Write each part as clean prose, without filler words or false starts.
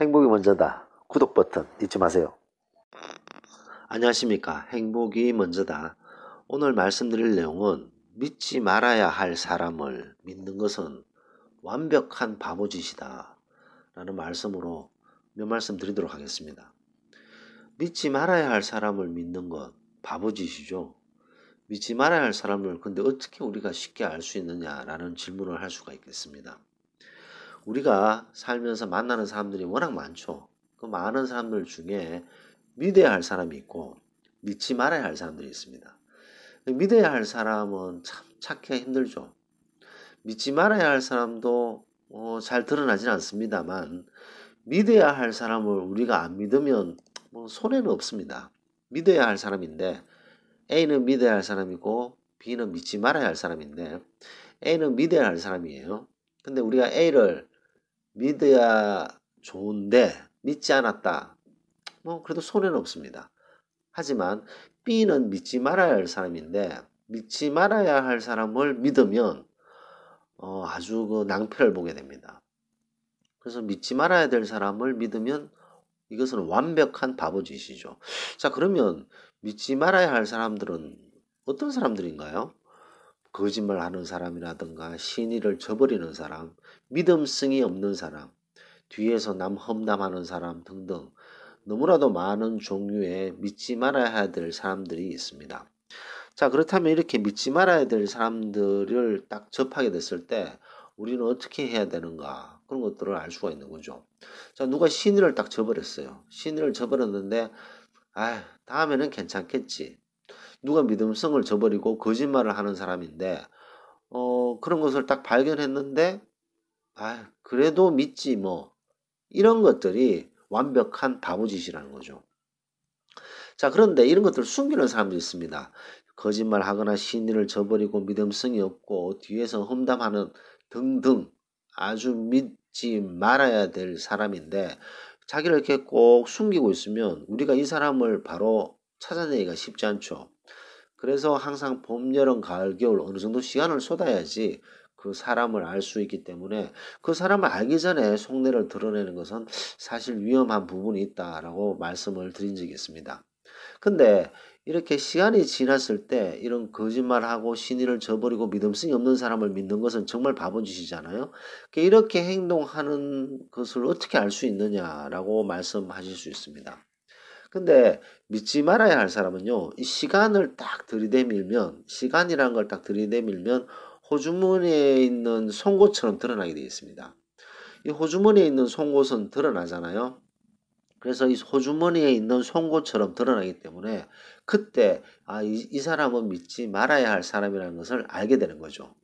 행복이 먼저다. 구독 버튼 잊지 마세요. 안녕하십니까. 행복이 먼저다. 오늘 말씀드릴 내용은 믿지 말아야 할 사람을 믿는 것은 완벽한 바보짓이다 라는 말씀으로 몇 말씀 드리도록 하겠습니다. 믿지 말아야 할 사람을 믿는 건 바보짓이죠. 믿지 말아야 할 사람을 근데 어떻게 우리가 쉽게 알 수 있느냐라는 질문을 할 수가 있겠습니다. 우리가 살면서 만나는 사람들이 워낙 많죠. 그 많은 사람들 중에 믿어야 할 사람이 있고 믿지 말아야 할 사람들이 있습니다. 믿어야 할 사람은 참 찾기가 힘들죠. 믿지 말아야 할 사람도 잘 드러나진 않습니다만 믿어야 할 사람을 우리가 안 믿으면 손해는 없습니다. 믿어야 할 사람인데 A는 믿어야 할 사람이고 B는 믿지 말아야 할 사람인데 A는 믿어야 할 사람이에요. 근데 우리가 A를 믿어야 좋은데 믿지 않았다. 그래도 손해는 없습니다. 하지만 B는 믿지 말아야 할 사람인데 믿지 말아야 할 사람을 믿으면 아주 그 낭패를 보게 됩니다. 그래서 믿지 말아야 될 사람을 믿으면 이것은 완벽한 바보짓이죠. 자, 그러면 믿지 말아야 할 사람들은 어떤 사람들인가요? 거짓말하는 사람이라든가 신의를 저버리는 사람, 믿음성이 없는 사람, 뒤에서 남 험담하는 사람 등등 너무나도 많은 종류의 믿지 말아야 될 사람들이 있습니다. 자, 그렇다면 이렇게 믿지 말아야 될 사람들을 딱 접하게 됐을 때 우리는 어떻게 해야 되는가 그런 것들을 알 수가 있는 거죠. 자, 누가 신의를 딱 저버렸어요. 신의를 저버렸는데 다음에는 괜찮겠지. 누가 믿음성을 저버리고 거짓말을 하는 사람인데 그런 것을 딱 발견했는데 그래도 믿지 뭐 이런 것들이 완벽한 바보짓이라는 거죠. 자, 그런데 이런 것들을 숨기는 사람도 있습니다. 거짓말하거나 신의를 저버리고 믿음성이 없고 뒤에서 험담하는 등등 아주 믿지 말아야 될 사람인데 자기를 이렇게 꼭 숨기고 있으면 우리가 이 사람을 바로 찾아내기가 쉽지 않죠. 그래서 항상 봄, 여름, 가을, 겨울 어느 정도 시간을 쏟아야지 그 사람을 알 수 있기 때문에 그 사람을 알기 전에 속내를 드러내는 것은 사실 위험한 부분이 있다라고 말씀을 드린 적이 있습니다. 근데 이렇게 시간이 지났을 때 이런 거짓말하고 신의를 저버리고 믿음성이 없는 사람을 믿는 것은 정말 바보짓이잖아요. 이렇게 행동하는 것을 어떻게 알 수 있느냐라고 말씀하실 수 있습니다. 근데 믿지 말아야 할 사람은요, 이 시간을 딱 들이대밀면, 시간이라는 걸 딱 들이대밀면 호주머니에 있는 송곳처럼 드러나게 되어 있습니다. 이 호주머니에 있는 송곳은 드러나잖아요. 그래서 이 호주머니에 있는 송곳처럼 드러나기 때문에 그때 이 사람은 믿지 말아야 할 사람이라는 것을 알게 되는 거죠.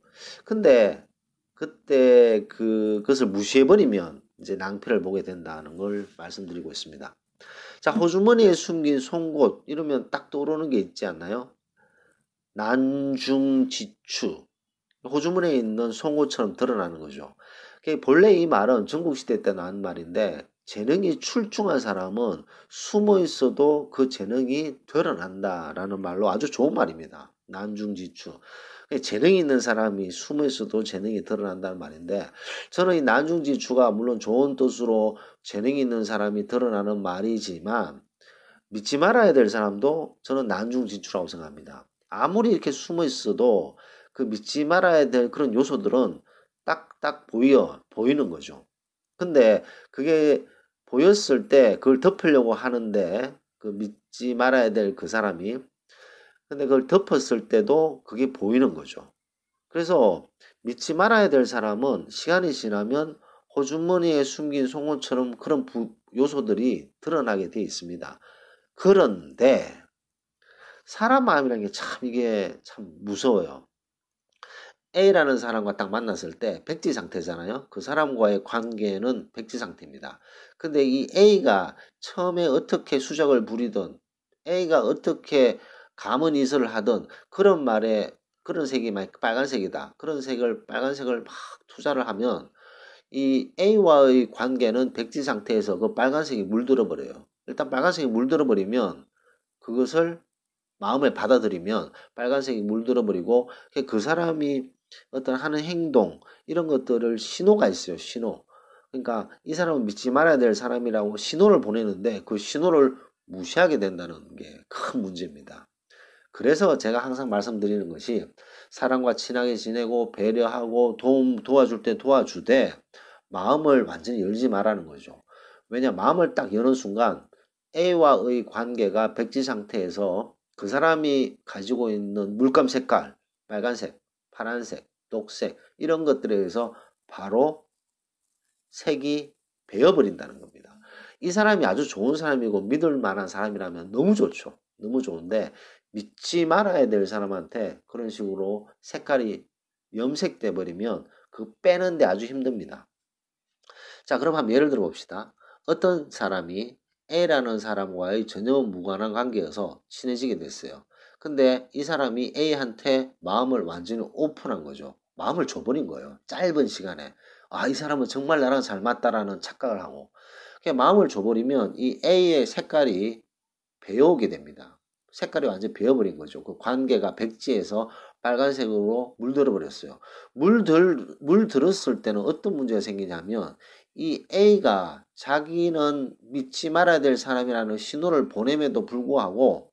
근데 그때 그것을 무시해버리면 이제 낭패를 보게 된다는 걸 말씀드리고 있습니다. 자, 호주머니에 숨긴 송곳 이러면 딱 떠오르는 게 있지 않나요? 난중지추. 호주머니에 있는 송곳처럼 드러나는 거죠. 본래 이 말은 전국시대 때 나온 말인데 재능이 출중한 사람은 숨어 있어도 그 재능이 드러난다라는 말로 아주 좋은 말입니다. 난중지추. 재능이 있는 사람이 숨어 있어도 재능이 드러난다는 말인데 저는 이 난중지추가 물론 좋은 뜻으로 재능이 있는 사람이 드러나는 말이지만 믿지 말아야 될 사람도 저는 난중지추라고 생각합니다. 아무리 이렇게 숨어 있어도 그 믿지 말아야 될 그런 요소들은 딱딱 보이는 거죠. 근데 그게 보였을 때 그걸 덮으려고 하는데 그 믿지 말아야 될 그 사람이 근데 그걸 덮었을 때도 그게 보이는 거죠. 그래서 믿지 말아야 될 사람은 시간이 지나면 호주머니에 숨긴 송곳처럼 그런 요소들이 드러나게 되어 있습니다. 그런데 사람 마음이라는 게 참 이게 참 무서워요. A라는 사람과 딱 만났을 때 백지 상태잖아요. 그 사람과의 관계는 백지 상태입니다. 근데 이 A가 처음에 어떻게 수작을 부리든 A가 어떻게 감언이설을 하든 그런 말에 그런 색이 막 빨간색이다. 그런 색을 빨간색을 막 투자를 하면 이 A와의 관계는 백지 상태에서 그 빨간색이 물들어 버려요. 일단 빨간색이 물들어 버리면 그것을 마음에 받아들이면 빨간색이 물들어 버리고 그 사람이 어떤 하는 행동 이런 것들을 신호가 있어요. 신호. 그러니까 이 사람은 믿지 말아야 될 사람이라고 신호를 보내는데 그 신호를 무시하게 된다는 게 큰 문제입니다. 그래서 제가 항상 말씀드리는 것이 사람과 친하게 지내고 배려하고 도와줄 때 도와주되 마음을 완전히 열지 말라는 거죠. 왜냐 마음을 딱 여는 순간 A와의 관계가 백지 상태에서 그 사람이 가지고 있는 물감 색깔, 빨간색, 파란색, 녹색 이런 것들에 의해서 바로 색이 배어버린다는 겁니다. 이 사람이 아주 좋은 사람이고 믿을 만한 사람이라면 너무 좋죠. 너무 좋은데 믿지 말아야 될 사람한테 그런 식으로 색깔이 염색돼 버리면 그 빼는데 아주 힘듭니다. 자, 그럼 한번 예를 들어 봅시다. 어떤 사람이 A라는 사람과의 전혀 무관한 관계여서 친해지게 됐어요. 근데 이 사람이 A한테 마음을 완전히 오픈한 거죠. 마음을 줘버린 거예요. 짧은 시간에. 아, 이 사람은 정말 나랑 잘 맞다라는 착각을 하고. 그냥 마음을 줘버리면 이 A의 색깔이 배어오게 됩니다. 색깔이 완전히 배어버린 거죠. 그 관계가 백지에서 빨간색으로 물들어 버렸어요. 물들었을 때는 어떤 문제가 생기냐면 이 A가 자기는 믿지 말아야 될 사람이라는 신호를 보냄에도 불구하고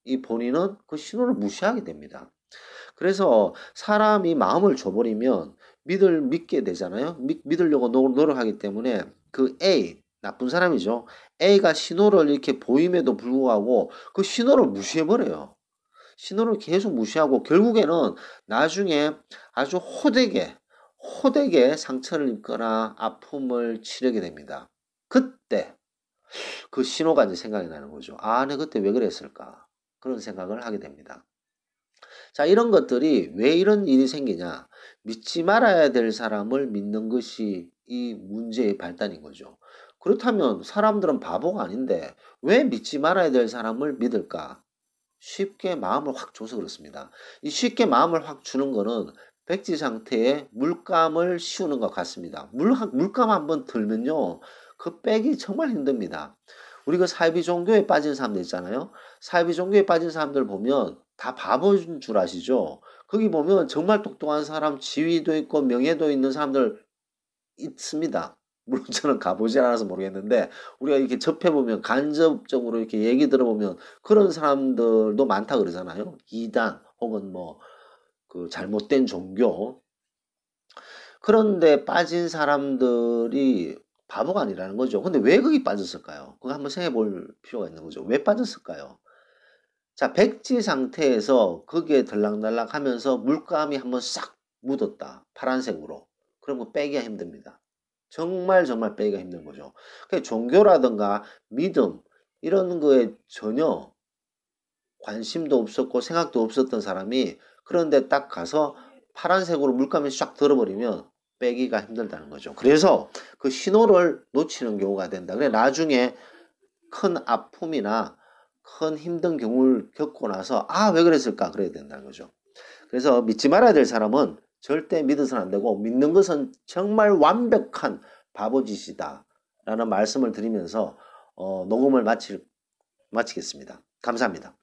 이 본인은 그 신호를 무시하게 됩니다. 그래서 사람이 마음을 줘버리면 믿게 되잖아요. 믿으려고 노력하기 때문에 그 A, 나쁜 사람이죠. A가 신호를 이렇게 보임에도 불구하고 그 신호를 무시해버려요. 신호를 계속 무시하고 결국에는 나중에 아주 호되게 상처를 입거나 아픔을 치르게 됩니다. 그때 그 신호가 이제 생각이 나는 거죠. 아, 내가 그때 왜 그랬을까? 그런 생각을 하게 됩니다. 자, 이런 것들이 왜 이런 일이 생기냐? 믿지 말아야 될 사람을 믿는 것이 이 문제의 발단인 거죠. 그렇다면 사람들은 바보가 아닌데 왜 믿지 말아야 될 사람을 믿을까? 쉽게 마음을 확 줘서 그렇습니다. 이 쉽게 마음을 확 주는 거는 백지 상태에 물감을 씌우는 것 같습니다. 물감 한번 들면요. 그 빼기 정말 힘듭니다. 우리 그 사이비 종교에 빠진 사람들 있잖아요. 사이비 종교에 빠진 사람들 보면 다 바보인 줄 아시죠? 거기 보면 정말 똑똑한 사람, 지위도 있고 명예도 있는 사람들 있습니다. 물론 저는 가보질 않아서 모르겠는데 우리가 이렇게 접해보면 간접적으로 이렇게 얘기 들어보면 그런 사람들도 많다 그러잖아요. 이단 혹은 뭐 그 잘못된 종교 그런데 빠진 사람들이 바보가 아니라는 거죠. 근데 왜 거기 빠졌을까요? 그거 한번 생각해 볼 필요가 있는 거죠. 왜 빠졌을까요? 자, 백지 상태에서 거기에 들락날락 하면서 물감이 한번 싹 묻었다. 파란색으로. 그럼 그 빼기가 힘듭니다. 정말 빼기가 힘든 거죠. 종교라든가 믿음 이런 거에 전혀 관심도 없었고 생각도 없었던 사람이 그런데 딱 가서 파란색으로 물감이 쫙 들어버리면 빼기가 힘들다는 거죠. 그래서 그 신호를 놓치는 경우가 된다. 그래 나중에 큰 아픔이나 큰 힘든 경우를 겪고 나서 아, 왜 그랬을까? 그래야 된다는 거죠. 그래서 믿지 말아야 될 사람은 절대 믿어서는 안 되고 믿는 것은 정말 완벽한 바보짓이다 라는 말씀을 드리면서 녹음을 마치겠습니다. 감사합니다.